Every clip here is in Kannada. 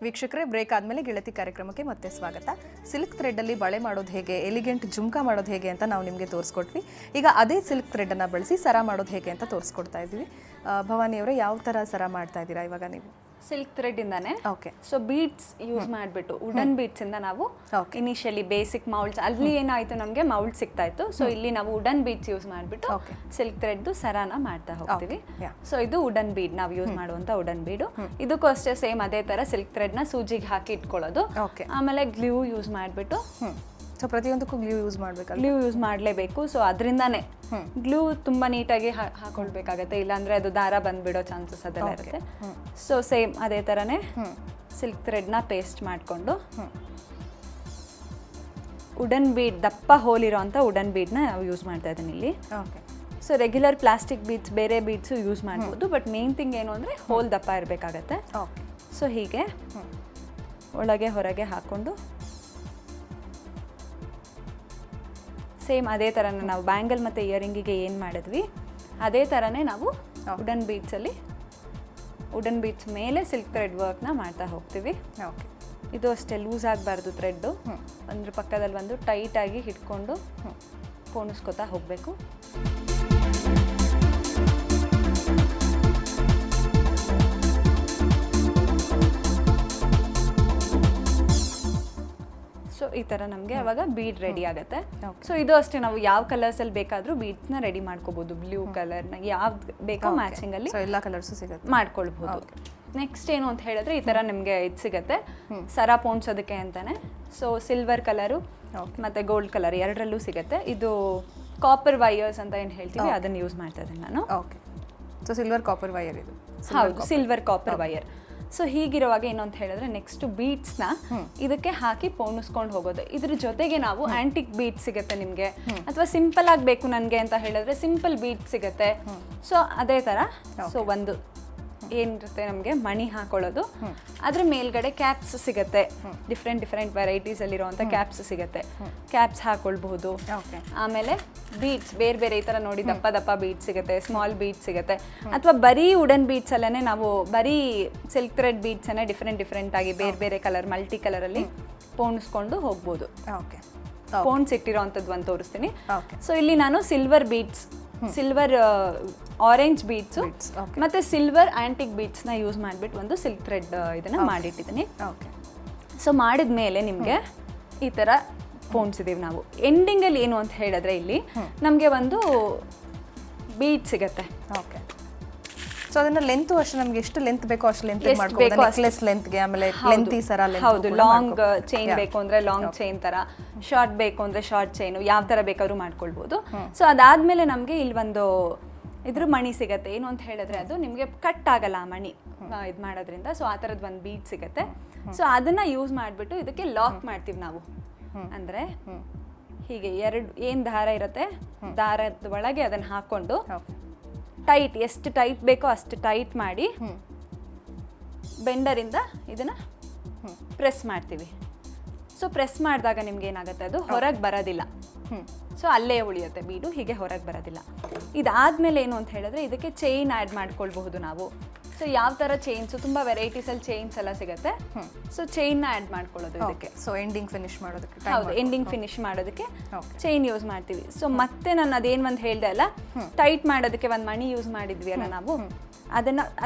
ವೀಕ್ಷಕರೇ, ಬ್ರೇಕ್ ಆದಮೇಲೆ ಗೆಳತಿ ಕಾರ್ಯಕ್ರಮಕ್ಕೆ ಮತ್ತೆ ಸ್ವಾಗತ. ಸಿಲ್ಕ್ ಥ್ರೆಡ್ಡಲ್ಲಿ ಬಳೆ ಮಾಡೋದು ಹೇಗೆ, ಎಲಿಗೆಂಟ್ ಜುಮ್ಕಾ ಮಾಡೋದು ಹೇಗೆ ಅಂತ ನಾವು ನಿಮಗೆ ತೋರಿಸ್ಕೊಟ್ವಿ. ಈಗ ಅದೇ ಸಿಲ್ಕ್ ಥ್ರೆಡ್ಡನ್ನು ಬಳಸಿ ಸರ ಮಾಡೋದು ಹೇಗೆ ಅಂತ ತೋರಿಸ್ಕೊಡ್ತಾ ಇದ್ದೀವಿ. ಭವಾನಿ ಅವರೇ, ಯಾವ ಥರ ಸರ ಮಾಡ್ತಾ ಇದ್ದೀರಾ ಇವಾಗ ನೀವು? ಸಿಲ್ಕ್ ಥ್ರೆಡ್ ಇಂದಾನೆ. ಓಕೆ. ಸೊ ಬೀಡ್ಸ್ ಯೂಸ್ ಮಾಡಿಬಿಟ್ಟು ವುಡನ್ ಬೀಡ್ಸ್ ಇಂದ ನಾವು ಇನಿಷಿಯಲಿ ಬೇಸಿಕ್ ಮೌಲ್ಡ್ಸ್ ಅಲ್ಲಿ ಏನಾಯ್ತು, ನಮಗೆ ಮೌಲ್ಡ್ ಸಿಗ್ತಾ ಇತ್ತು. ಸೊ ಇಲ್ಲಿ ನಾವು ವುಡನ್ ಬೀಡ್ಸ್ ಯೂಸ್ ಮಾಡಿಬಿಟ್ಟು ಸಿಲ್ಕ್ ಥ್ರೆಡ್ ಸರಾನ ಮಾಡ್ತಾ ಹೋಗ್ತೀವಿ. ಸೊ ಇದು ವುಡನ್ ಬೀಡ್ ನಾವು ಯೂಸ್ ಮಾಡುವಂತ ವುಡನ್ ಬೀಡು. ಇದಕ್ಕೂ ಅಷ್ಟೇ ಸೇಮ್ ಅದೇ ತರ ಸಿಲ್ಕ್ ಥ್ರೆಡ್ ನ ಸೂಜಿಗೆ ಹಾಕಿ ಇಟ್ಕೊಳ್ಳೋದು. ಆಮೇಲೆ ಗ್ಲೂ ಯೂಸ್ ಮಾಡಿಬಿಟ್ಟು, ಸೊ ಪ್ರತಿಯೊಂದಕ್ಕೂ ಗ್ಲೂ ಯೂಸ್ ಮಾಡಬೇಕು. ಗ್ಲೂ ಯೂಸ್ ಮಾಡಲೇಬೇಕು. ಸೊ ಅದರಿಂದಾನೇ ಗ್ಲೂ ತುಂಬಾ ನೀಟಾಗಿ ಹಾಕೊಳ್ಬೇಕಾಗತ್ತೆ, ಇಲ್ಲಾಂದ್ರೆ ಅದು ದಾರ ಬಂದ್ಬಿಡೋ ಚಾನ್ಸಸ್ ಅದೆಲ್ಲ ಇರುತ್ತೆ. ಸೊ ಸೇಮ್ ಅದೇ ಥರನೇ ಸಿಲ್ಕ್ ಥ್ರೆಡ್ನ ಪೇಸ್ಟ್ ಮಾಡಿಕೊಂಡು ವುಡನ್ ಬೀಡ್, ದಪ್ಪ ಹೋಲ್ ಇರೋ ಅಂಥ ವುಡನ್ ಬೀಡ್ನ ನಾವು ಯೂಸ್ ಮಾಡ್ತಾ ಇದ್ದೀನಿ ಇಲ್ಲಿ. ಸೊ ರೆಗ್ಯುಲರ್ ಪ್ಲಾಸ್ಟಿಕ್ ಬೀಡ್ಸ್, ಬೇರೆ ಬೀಡ್ಸು ಯೂಸ್ ಮಾಡ್ಬೋದು, ಬಟ್ ಮೇನ್ ಥಿಂಗ್ ಏನು ಅಂದರೆ ಹೋಲ್ ದಪ್ಪ ಇರಬೇಕಾಗತ್ತೆ. ಸೊ ಹೀಗೆ ಒಳಗೆ ಹೊರಗೆ ಹಾಕ್ಕೊಂಡು ಸೇಮ್ ಅದೇ ಥರನೇ ನಾವು ಬ್ಯಾಂಗಲ್ ಮತ್ತು ಇಯರಿಂಗಿಗೆ ಏನು ಮಾಡಿದ್ವಿ ಅದೇ ಥರನೇ ನಾವು ವುಡನ್ ಬೀಡ್ಸಲ್ಲಿ ವುಡನ್ ಬೀಡ್ಸ್ ಮೇಲೆ ಸಿಲ್ಕ್ ಥ್ರೆಡ್ ವರ್ಕ್ನ ಮಾಡ್ತಾ ಹೋಗ್ತೀವಿ. ಓಕೆ. ಇದು ಅಷ್ಟೇ ಲೂಸ್ ಆಗಬಾರ್ದು ಥ್ರೆಡ್ಡು, ಅದ್ರ ಪಕ್ಕದಲ್ಲಿ ಒಂದು ಟೈಟಾಗಿ ಹಿಡ್ಕೊಂಡು ಪೋಣಿಸ್ಕೊತಾ ಹೋಗಬೇಕು. ಸೊ ಈ ಥರ ನಮಗೆ ಅವಾಗ ಬೀಡ್ ರೆಡಿ ಆಗುತ್ತೆ. ಸೊ ಇದು ಅಷ್ಟೇ, ನಾವು ಯಾವ ಕಲರ್ಸಲ್ಲಿ ಬೇಕಾದರೂ ಬೀಡ್ಸ್ನ ರೆಡಿ ಮಾಡ್ಕೋಬೋದು. ಬ್ಲೂ ಕಲರ್ನ ಯಾವ್ದು ಬೇಕೋ ಮ್ಯಾಚಿಂಗಲ್ಲಿ ಎಲ್ಲ ಕಲರ್ಸು ಸಿಗುತ್ತೆ, ಮಾಡ್ಕೊಳ್ಬೋದು. ನೆಕ್ಸ್ಟ್ ಏನು ಅಂತ ಹೇಳಿದ್ರೆ ಈ ಥರ ನಿಮಗೆ ಇದು ಸಿಗುತ್ತೆ ಸರ ಪೋಣಿಸೋದಕ್ಕೆ ಅಂತಾನೆ. ಸೊ ಸಿಲ್ವರ್ ಕಲರು ಮತ್ತು ಗೋಲ್ಡ್ ಕಲರ್ ಎರಡರಲ್ಲೂ ಸಿಗುತ್ತೆ. ಇದು ಕಾಪರ್ ವೈಯರ್ಸ್ ಅಂತ ಏನು ಹೇಳ್ತೀವಿ ಅದನ್ನು ಯೂಸ್ ಮಾಡ್ತಾ ಇದ್ದೀನಿ ನಾನು. Okay. So silver copper wire ಇದು. ಹೌದು, ಸಿಲ್ವರ್ ಕಾಪರ್ ವೈಯರ್. ಸೊ ಹೀಗಿರುವಾಗ ಏನು ಅಂತ ಹೇಳಿದ್ರೆ ನೆಕ್ಸ್ಟ್ ಬೀಡ್ಸ್ನ ಇದಕ್ಕೆ ಹಾಕಿ ಪೋಣಿಸ್ಕೊಂಡು ಹೋಗೋದು. ಇದ್ರ ಜೊತೆಗೆ ನಾವು ಆಂಟಿಕ್ ಬೀಡ್ ಸಿಗುತ್ತೆ ನಿಮಗೆ, ಅಥವಾ ಸಿಂಪಲ್ ಆಗಬೇಕು ನನಗೆ ಅಂತ ಹೇಳಿದ್ರೆ ಸಿಂಪಲ್ ಬೀಡ್ ಸಿಗುತ್ತೆ. ಸೊ ಅದೇ ಥರ ಸೊ ಒಂದು ಏನಿರುತ್ತೆ ನಮಗೆ ಮಣಿ ಹಾಕೊಳ್ಳೋದು, ಅದ್ರ ಮೇಲ್ಗಡೆ ಕ್ಯಾಪ್ಸ್ ಸಿಗುತ್ತೆ, ಡಿಫ್ರೆಂಟ್ ವೆರೈಟೀಸ್ ಅಲ್ಲಿರುವಂಥ ಕ್ಯಾಪ್ಸ್ ಸಿಗುತ್ತೆ, ಕ್ಯಾಪ್ಸ್ ಹಾಕೊಳ್ಬಹುದು. ಆಮೇಲೆ ಬೀಡ್ಸ್ ಬೇರೆ ಬೇರೆ ಈ ಥರ ನೋಡಿ ದಪ್ಪ ಬೀಡ್ಸ್ ಸಿಗುತ್ತೆ, ಸ್ಮಾಲ್ ಬೀಡ್ಸ್ ಸಿಗುತ್ತೆ, ಅಥವಾ ಬರೀ ವುಡನ್ ಬೀಡ್ಸ್ ಅಲ್ಲೇ ನಾವು ಬರೀ ಸಿಲ್ಕ್ ಥ್ರೆಡ್ ಬೀಡ್ಸ್ ಅನ್ನೇ ಡಿಫ್ರೆಂಟ್ ಆಗಿ ಬೇರೆ ಬೇರೆ ಕಲರ್, ಮಲ್ಟಿ ಕಲರಲ್ಲಿ ಪೋಣಿಸ್ಕೊಂಡು ಹೋಗ್ಬೋದು. ಓಕೆ. ಪೋಣಿಸಿಟ್ಟಿರೋ ಅಂಥದ್ದು ಒಂದು ತೋರಿಸ್ತೀನಿ. ಸೊ ಇಲ್ಲಿ ನಾನು silver beads, silver orange beads ಮತ್ತು ಸಿಲ್ವರ್ ಆ್ಯಂಟಿಕ್ ಬೀಡ್ಸ್ನ ಯೂಸ್ ಮಾಡಿಬಿಟ್ಟು ಒಂದು ಸಿಲ್ಕ್ ಥ್ರೆಡ್ ಇದನ್ನು ಮಾಡಿಟ್ಟಿದ್ದೀನಿ. ಸೊ ಮಾಡಿದ ಮೇಲೆ ನಿಮಗೆ ಈ ಥರ ಪೋಣಿಸಿದ್ದೀವಿ ನಾವು. ಎಂಡಿಂಗಲ್ಲಿ ಏನು ಅಂತ ಹೇಳಿದ್ರೆ ಇಲ್ಲಿ ನಮಗೆ ಒಂದು ಬೀಡ್ ಸಿಗುತ್ತೆ. ಓಕೆ. ಸೊ ಅದನ್ನ ಲೆಂತ್ ಅಷ್ಟೇ, ನಮಗೆ ಎಷ್ಟು ಲೆಂತ್ ಬೇಕೋ ಅಷ್ಟು ಲೆಂತ್ ಮಾಡ್ಕೋಬಹುದು. ನೆಕ್ಲೆಸ್ ಲೆಂತ್ಗೆ, ಆಮೇಲೆ ಲೆಂತಿ ಸರ ಲೆಂತ್. ಹೌದು, ಲಾಂಗ್ ಚೈನ್ ಬೇಕು ಅಂದ್ರೆ ಲಾಂಗ್ ಚೈನ್ ತರ, ಶಾರ್ಟ್ ಬೇಕು ಅಂದ್ರೆ ಶಾರ್ಟ್ ಚೈನ್, ಯಾವ ತರ ಬೇಕಾದ್ರೂ ಮಾಡ್ಕೊಳ್ಬಹುದು. ಸೊ ಅದಾದ್ಮೇಲೆ ನಮಗೆ ಇಲ್ಲಿ ಒಂದು ಇದ್ರ ಮಣಿ ಸಿಗತ್ತೆ. ಏನು ಅಂತ ಹೇಳಿದ್ರೆ ಅದು ನಿಮಗೆ ಕಟ್ ಆಗಲ್ಲ ಆ ಮಣಿ ಇದು ಮಾಡೋದ್ರಿಂದ. ಸೊ ಆ ಥರದ್ದು ಒಂದು ಬೀಡ್ ಸಿಗತ್ತೆ. ಸೊ ಅದನ್ನ ಯೂಸ್ ಮಾಡಿಬಿಟ್ಟು ಇದಕ್ಕೆ ಲಾಕ್ ಮಾಡ್ತೀವಿ ನಾವು. ಅಂದ್ರೆ ಹೀಗೆ ಎರಡು ಏನು ದಾರ ಇರುತ್ತೆ, ದಾರದ ಒಳಗೆ ಅದನ್ನ ಹಾಕೊಂಡು ಟೈಟ್, ಎಷ್ಟು ಟೈಟ್ ಬೇಕೋ ಅಷ್ಟು ಟೈಟ್ ಮಾಡಿ ಬೆಂಡರಿಂದ ಇದನ್ನ ಪ್ರೆಸ್ ಮಾಡ್ತೀವಿ. ಸೊ ಪ್ರೆಸ್ ಮಾಡಿದಾಗ ನಿಮ್ಗೆ ಏನಾಗುತ್ತೆ, ಅದು ಹೊರಗೆ ಬರೋದಿಲ್ಲ. ಸೊ ಅಲ್ಲೇ ಉಳಿಯುತ್ತೆ ಬೀಡು, ಹೀಗೆ ಹೊರಗೆ ಬರೋದಿಲ್ಲ. ಇದಾದ್ಮೇಲೆ ಏನು ಅಂತ ಹೇಳಿದ್ರೆ ಇದಕ್ಕೆ ಚೈನ್ ಆ್ಯಡ್ ಮಾಡ್ಕೊಳ್ಬಹುದು ನಾವು. ಸೊ ಯಾವ ಥರ ಚೈನ್ಸು, ತುಂಬ ವೆರೈಟೀಸಲ್ಲಿ ಚೈನ್ಸ್ ಎಲ್ಲ ಸಿಗುತ್ತೆ. ಸೊ ಚೈನ್ನ ಆ್ಯಡ್ ಮಾಡ್ಕೊಳ್ಳೋದು ಇದಕ್ಕೆ. ಸೊ ಎಂಡಿಂಗ್ ಫಿನಿಶ್ ಮಾಡೋದಕ್ಕೆ. ಹೌದು, ಎಂಡಿಂಗ್ ಫಿನಿಶ್ ಮಾಡೋದಕ್ಕೆ ಚೈನ್ ಯೂಸ್ ಮಾಡ್ತೀವಿ. ಸೊ ಮತ್ತೆ ನಾನು ಅದೇನು ಒಂದು ಹೇಳ್ದೆ ಅಲ್ಲ, ಟೈಟ್ ಮಾಡೋದಕ್ಕೆ ಒಂದು ಮಣಿ ಯೂಸ್ ಮಾಡಿದ್ವಿ ಅಲ್ಲ ನಾವು,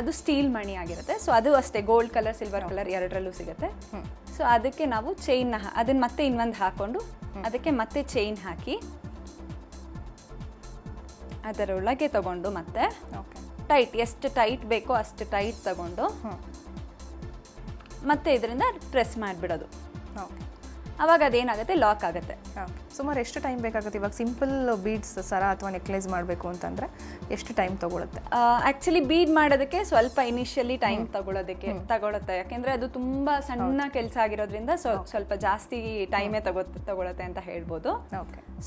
ಅದು ಸ್ಟೀಲ್ ಮಣಿ ಆಗಿರುತ್ತೆ. ಸೊ ಅದು ಅಷ್ಟೇ ಗೋಲ್ಡ್ ಕಲರ್, ಸಿಲ್ವರ್ ಕಲರ್ ಎರಡರಲ್ಲೂ ಸಿಗುತ್ತೆ. ಸೊ ಅದಕ್ಕೆ ನಾವು ಚೈನ್ನ ಅದನ್ನ ಮತ್ತೆ ಇನ್ನೊಂದು ಹಾಕೊಂಡು ಅದಕ್ಕೆ ಮತ್ತೆ ಚೈನ್ ಹಾಕಿ ಅದರೊಳಗೆ ತಗೊಂಡು ಮತ್ತೆ ಟೈಟ್, ಎಷ್ಟು ಟೈಟ್ ಬೇಕೋ ಅಷ್ಟು ಟೈಟ್ ತಗೊಂಡು ಮತ್ತೆ ಇದರಿಂದ ಪ್ರೆಸ್ ಮಾಡಿಬಿಡೋದು. ಅವಾಗ ಅದೇನಾಗುತ್ತೆ, ಲಾಕ್ ಆಗುತ್ತೆ. ಸುಮಾರು ಎಷ್ಟು ಟೈಮ್ ಬೇಕಾಗುತ್ತೆ ಇವಾಗ ಸಿಂಪಲ್ ಬೀಡ್ಸ್ ಸರ ಅಥವಾ ನೆಕ್ಲೆಸ್ ಮಾಡಬೇಕು ಅಂತಂದರೆ ಎಷ್ಟು ಟೈಮ್ ತಗೊಳುತ್ತೆ? ಆ್ಯಕ್ಚುಲಿ ಬೀಡ್ ಮಾಡೋದಕ್ಕೆ ಸ್ವಲ್ಪ ಇನಿಷಿಯಲಿ ಟೈಮ್ ತಗೊಳುತ್ತೆ, ಯಾಕೆಂದರೆ ಅದು ತುಂಬ ಸಣ್ಣ ಕೆಲಸ ಆಗಿರೋದ್ರಿಂದ ಸ್ವಲ್ಪ ಜಾಸ್ತಿ ಟೈಮೇ ತಗೊಳುತ್ತೆ ಅಂತ ಹೇಳ್ಬೋದು.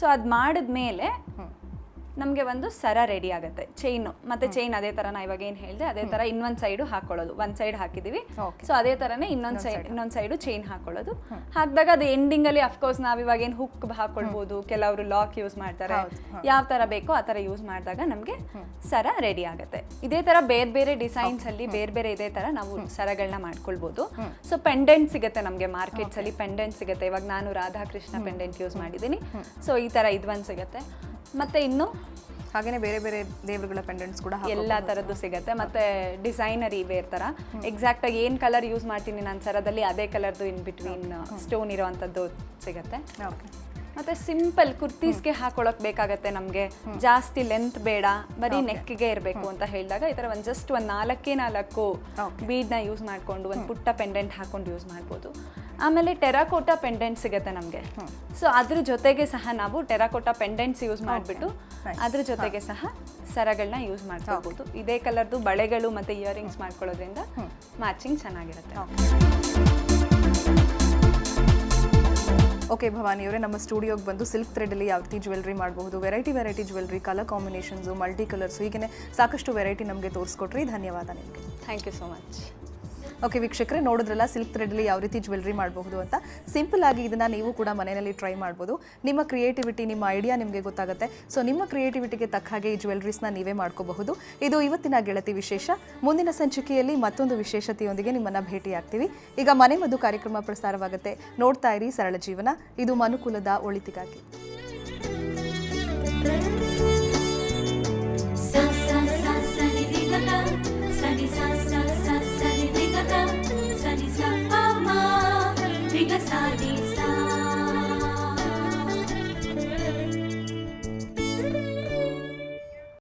ಸೊ ಅದು ಮಾಡಿದ್ಮೇಲೆ ನಮಗೆ ಒಂದು ಸರ ರೆಡಿ ಆಗುತ್ತೆ. ಚೈನು ಮತ್ತೆ ಚೈನ್ ಅದೇ ತರ ನಾ ಇವಾಗ ಏನು ಹೇಳಿದೆ ಅದೇ ತರ ಇನ್ನೊಂದು ಸೈಡು ಹಾಕೊಳ್ಳೋದು. ಒಂದು ಸೈಡ್ ಹಾಕಿದೀವಿ, ಸೊ ಅದೇ ತರನೇ ಇನ್ನೊಂದು ಸೈಡು ಚೈನ್ ಹಾಕೊಳ್ಳೋದು. ಹಾಕಿದಾಗ ಅದು ಎಂಡಿಂಗ್ ಅಲ್ಲಿ ಅಫ್ಕೋರ್ಸ್ ನಾವ್ ಇವಾಗ ಏನು ಹುಕ್ ಹಾಕೊಳ್ಬಹುದು, ಕೆಲವರು ಲಾಕ್ ಯೂಸ್ ಮಾಡ್ತಾರೆ, ಯಾವ ತರ ಬೇಕೋ ಆ ತರ ಯೂಸ್ ಮಾಡಿದಾಗ ನಮಗೆ ಸರ ರೆಡಿ ಆಗುತ್ತೆ. ಇದೇ ತರ ಬೇರೆ ಬೇರೆ ಡಿಸೈನ್ಸ್ ಅಲ್ಲಿ ಬೇರೆ ಬೇರೆ ಇದೇ ತರ ನಾವು ಸರಗಳನ್ನ ಮಾಡ್ಕೊಳ್ಬಹುದು. ಸೊ ಪೆಂಡೆಂಟ್ ಸಿಗುತ್ತೆ ನಮಗೆ ಮಾರ್ಕೆಟ್ಸ್ ಅಲ್ಲಿ, ಪೆಂಡೆಂಟ್ ಸಿಗುತ್ತೆ. ಇವಾಗ ನಾನು ರಾಧಾಕೃಷ್ಣ ಪೆಂಡೆಂಟ್ ಯೂಸ್ ಮಾಡಿದ್ದೀನಿ, ಸೊ ಈ ತರ ಇದೊಂದು ಸಿಗುತ್ತೆ. ಮತ್ತೆ ಇನ್ನು ಹಾಗೇನೆ ಬೇರೆ ಬೇರೆ ದೇವರುಗಳ ಪೆಂಡೆಂಟ್ಸ್ ಕೂಡ ಎಲ್ಲ ತರದ್ದು ಸಿಗುತ್ತೆ. ಮತ್ತೆ ಡಿಸೈನರಿ ವೇರ್ ತರ ಎಕ್ಸಾಕ್ಟ್ ಆಗಿ ಏನ್ ಕಲರ್ ಯೂಸ್ ಮಾಡ್ತೀನಿ ನಾನು ಸರದಲ್ಲಿ ಅದೇ ಕಲರ್ದು ಇನ್ ಬಿಟ್ವೀನ್ ಸ್ಟೋನ್ ಇರೋವಂಥದ್ದು ಸಿಗುತ್ತೆ. ಮತ್ತೆ ಸಿಂಪಲ್ ಕುರ್ತೀಸ್ಗೆ ಹಾಕೊಳಕ್ ಬೇಕಾಗತ್ತೆ ನಮಗೆ, ಜಾಸ್ತಿ ಲೆಂತ್ ಬೇಡ, ಬರೀ ನೆಕ್ಗೆ ಇರಬೇಕು ಅಂತ ಹೇಳಿದಾಗ ಈ ತರ ಒಂದು ಜಸ್ಟ್ ಒಂದು 4 ಬೀಡ್ನ ಯೂಸ್ ಮಾಡ್ಕೊಂಡು ಒಂದು ಪುಟ್ಟ ಪೆಂಡೆಂಟ್ ಹಾಕೊಂಡು ಯೂಸ್ ಮಾಡ್ಬೋದು. ಆಮೇಲೆ ಟೆರಾಕೋಟಾ ಪೆಂಡೆಂಟ್ ಸಿಗುತ್ತೆ ನಮಗೆ. ಸೊ ಅದ್ರ ಜೊತೆಗೆ ಸಹ ನಾವು ಟೆರಾಕೋಟಾ ಪೆಂಡೆಂಟ್ಸ್ ಯೂಸ್ ಮಾಡಿಬಿಟ್ಟು ಅದ್ರ ಜೊತೆಗೆ ಸಹ ಸರಗಳನ್ನ ಯೂಸ್ ಮಾಡ್ಕೋಬಹುದು. ಇದೇ ಕಲರ್ದು ಬಳೆಗಳು ಮತ್ತೆ ಇಯರಿಂಗ್ಸ್ ಮಾಡ್ಕೊಳ್ಳೋದ್ರಿಂದ ಮ್ಯಾಚಿಂಗ್ ಚೆನ್ನಾಗಿರುತ್ತೆ. ಓಕೆ ಭವಾನಿ ಅವರೇ, ನಮ್ಮ ಸ್ಟುಡಿಯೋಗೆ ಬಂದು ಸಿಲ್ಕ್ ಥ್ರೆಡಲ್ಲಿ ಯಾವ ರೀತಿ ಜ್ಯುವೆಲ್ರಿ ಮಾಡಬಹುದು, variety jewellery, colour combinations, multi colours, ಹೀಗೆ ಸಾಕಷ್ಟು ವೆರೈಟಿ ನಮಗೆ ತೋರಿಸ್ಕೊಟ್ರಿ. ಧನ್ಯವಾದ ನಿಮಗೆ. Thank you so much. Okay ವೀಕ್ಷಕರೇ, ನೋಡಿದ್ರಲ್ಲ ಸಿಲ್ಕ್ ಥ್ರೆಡಲ್ಲಿ ಯಾವ ರೀತಿ ಜ್ಯುವೆಲ್ರಿ ಮಾಡಬಹುದು ಅಂತ. ಸಿಂಪಲ್ ಆಗಿ ಇದನ್ನು ನೀವು ಕೂಡ ಮನೆಯಲ್ಲಿ ಟ್ರೈ ಮಾಡ್ಬೋದು. ನಿಮ್ಮ ಕ್ರಿಯೇಟಿವಿಟಿ, ನಿಮ್ಮ ಐಡಿಯಾ ನಿಮಗೆ ಗೊತ್ತಾಗುತ್ತೆ. ಸೊ ನಿಮ್ಮ ಕ್ರಿಯೇಟಿವಿಟಿಗೆ ತಕ್ಕ ಹಾಗೆ ಈ ಜ್ಯುವೆಲ್ರೀಸ್ನ ನೀವೇ ಮಾಡ್ಕೋಬಹುದು. ಇದು ಇವತ್ತಿನ ಗೆಳತಿ ವಿಶೇಷ. ಮುಂದಿನ ಸಂಚಿಕೆಯಲ್ಲಿ ಮತ್ತೊಂದು ವಿಶೇಷತೆಯೊಂದಿಗೆ ನಿಮ್ಮನ್ನು ಭೇಟಿಯಾಗ್ತೀವಿ. ಈಗ ಮನೆ ಮದ್ದು ಕಾರ್ಯಕ್ರಮ ಪ್ರಸಾರವಾಗುತ್ತೆ. ನೋಡ್ತಾ ಇರಿ ಸರಳ ಜೀವನ. ಇದು ಮನುಕುಲದ ಒಳಿತಿಗಾಗಿ.